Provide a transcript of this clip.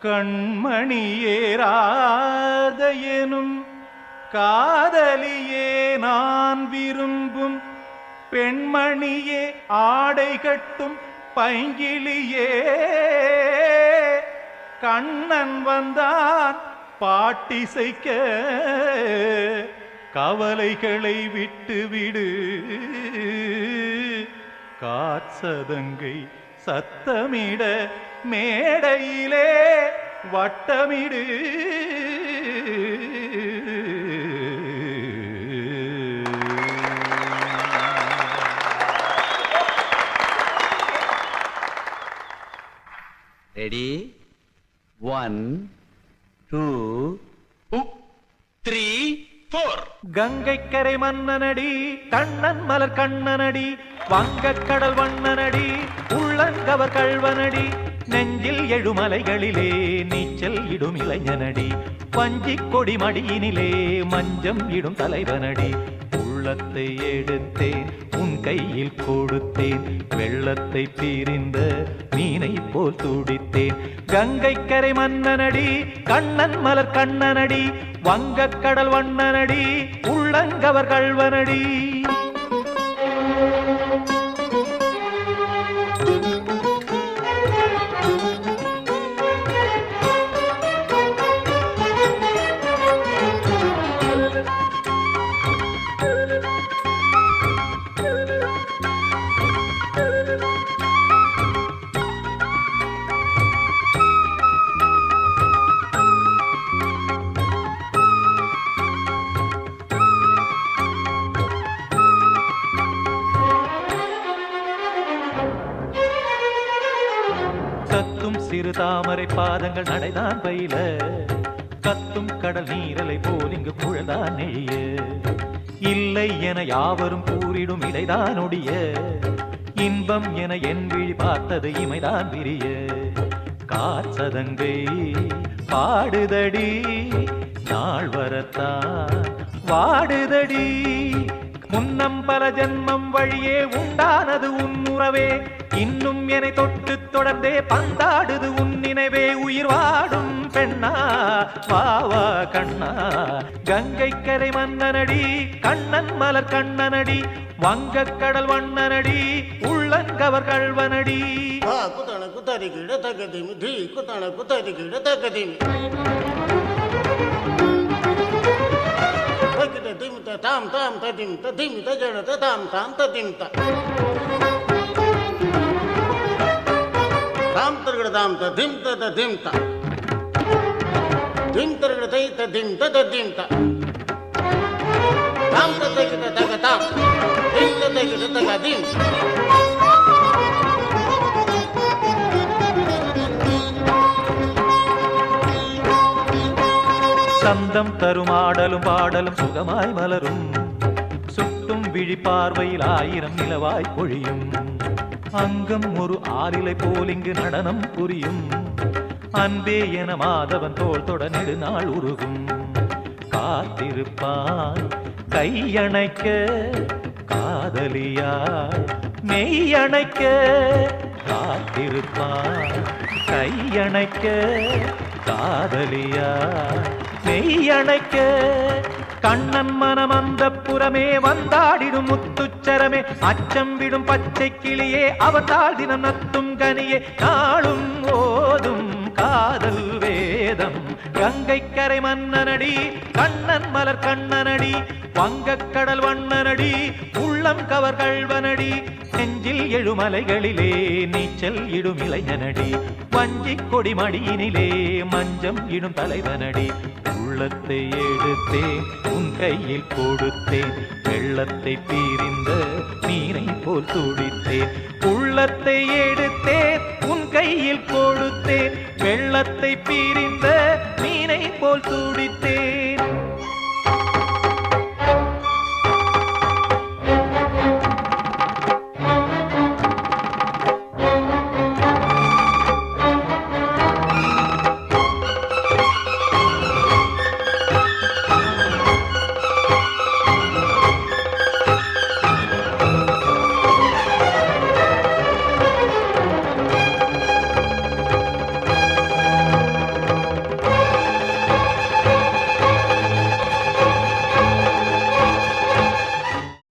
கண்மணியேராதையெனும் காதலியே நான் விரும்பும் பெண்மணியே ஆடை கட்டும் பைங்கிளியே கண்ணன் வந்தான் பாட்டிசைக்க கவலைகளை விட்டுவிடு காற்சதங்கை சத்தமிட மேடையிலே வட்டமிடு ரெடி 1 2 3 4 கங்கைக்கரை மன்னனடி கண்ணன் மலர் கண்ணனடி வங்கக்கடல் வண்ணனடி உள்ளங்கவர் கள்வனடி நெஞ்சில் எழுமலைகளிலே நீச்சல் இடும் இளைஞனடி வஞ்சிக் கொடி மடியினிலே மஞ்சம் இடும் தலைவனடி உள்ளத்தை எடுத்தேன் உன் கையில் கொடுத்தேன் வெள்ளத்தை பிரிந்த மீனை போல் துடித்தேன் கங்கைக்கரை மன்னனடி கண்ணன் மலர் கண்ணனடி வங்கக்கடல் வண்ணனடி உள்ளங்கவர் கள்வனடி சிறு தாமரை பாதங்கள் நடைதான் பயில கத்தும் கடல் நீரலை போல் இங்கு குழல்தான் நெழிய இல்லை என யாவரும் கூறிடும் இடைதான் ஒடிய இன்பம் என என் விழி பார்த்தது இமைதான் விரிய காற்சதங்கை பாடுதடி நாள் வரத்தான் வாடுதடி முன்னம் பல ஜன்மம் வழியே உண்டானது உன் உறவே இன்னும் என்னை தொட்டு தொடர்ந்தே பந்தாடுது உன் நினைவே உயிர் வாடும் பெண்ணா வாவா கண்ணா கங்கைக்கரை மன்னனடி கண்ணன் மலர் கண்ணனடி வங்கக்கடல் வண்ணனடி உள்ளங்கவர் கள்வனடி குத்தன குத்தரி கிட தகதிமி தி குத்தன குத்தரி கிட தகதிமி தகிட திமித தாம் தாம் ததிம் ததிம் தஜட தாம் தாம் ததிம் த தாம் தர்கட தாம் ததிம் ததிம் த திம் தர்கட தை ததிம் ததிம் த தாம் தகிட தக தாம் திம் தகிட தகதிம் சந்தம் தரும் ஆடலும் பாடலும் சுகமாய் மலரும் சுட்டும் விழி பார்வையில் ஆயிரம் நிலவாய் பொழியும் அங்கம் ஒரு ஆறிலை போல் இங்கு நடனம் புரியும் அன்பே என மாதவன் தோள் தொட நெடுநாள் உருகும் காத்திருப்பான் கையணைக்க காதலியாய் மெய்யணைக்க காத்திருப்பான் கையணைக்க காதலியாய் மெய்யணைக்க கண்ணன் மனம் அந்த புறமே வந்தாடிடும் முத்துச்சரமே அச்சம் விடும் பச்சை கிளியே அவத்தால் தினம் நத்தும் கனியே நாளும் ஓதும் காதல் வேதம் கங்கைக்கரை மன்னனடி கண்ணன் மலர் கண்ணனடி வங்கக்கடல் வண்ணனடி உள்ளம் கவர் கள்வனடி நெஞ்சில் எழுமலைகளிலே நீச்சல் இடும் இளைஞனடி வஞ்சிக் கொடி மடியினிலே மஞ்சம் இடும் தலைவனடி உள்ளத்தை எடுத்தேன் உன் கையில் கொடுத்தேன் வெள்ளத்தை பிரிந்த மீனை போல் துடித்தேன் உள்ளத்தை எடுத்தேன் உன் கையில் கொடுத்தேன் வெள்ளத்தை பிரிந்த மீனை போல் துடித்தேன்